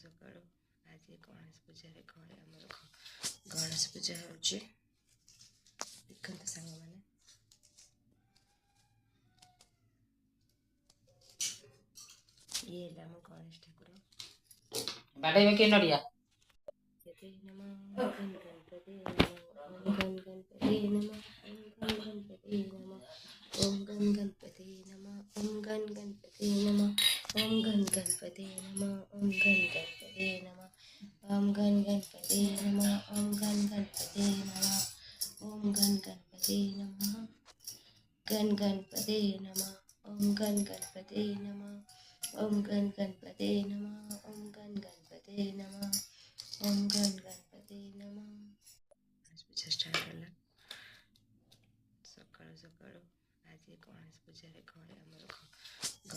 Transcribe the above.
ସକାଳୁ ଆଜି ଗଣେଶ ପୂଜାରେ ଘରେ ଆମର ଗଣେଶ ପୂଜା ହେଉଛି। ଦେଖନ୍ତୁ ସାଙ୍ଗମାନେ, ଇଏ ହେଲା ଆମ ଗଣେଶ ଠାକୁର। ବାଡେଇବେ କି ନଡିଆ? ଗଣପତି ନମଃ, ଗଣପତି ନମଃ, ଗଣପତି ନମଃ, ଗଣପତି ନମଃ, ଓମ୍ ଗଣପତି ନମଃ, ଓମ୍ ଗଣପତି ନମଃ, ଓମ୍ गणपति नमः, ओम गणपति नमः, ओम गणपति नमः, ओम गणपति नमः, ओम गणपति नमः, गणपति नमः, ओम गणपति नमः, ओम गणपति नमः, ओम गणपति नमः, ओम गणपति नमः। पूजा स्टार्ट होला सकाळू सकाळू आज गणेश पूजा घरे आमर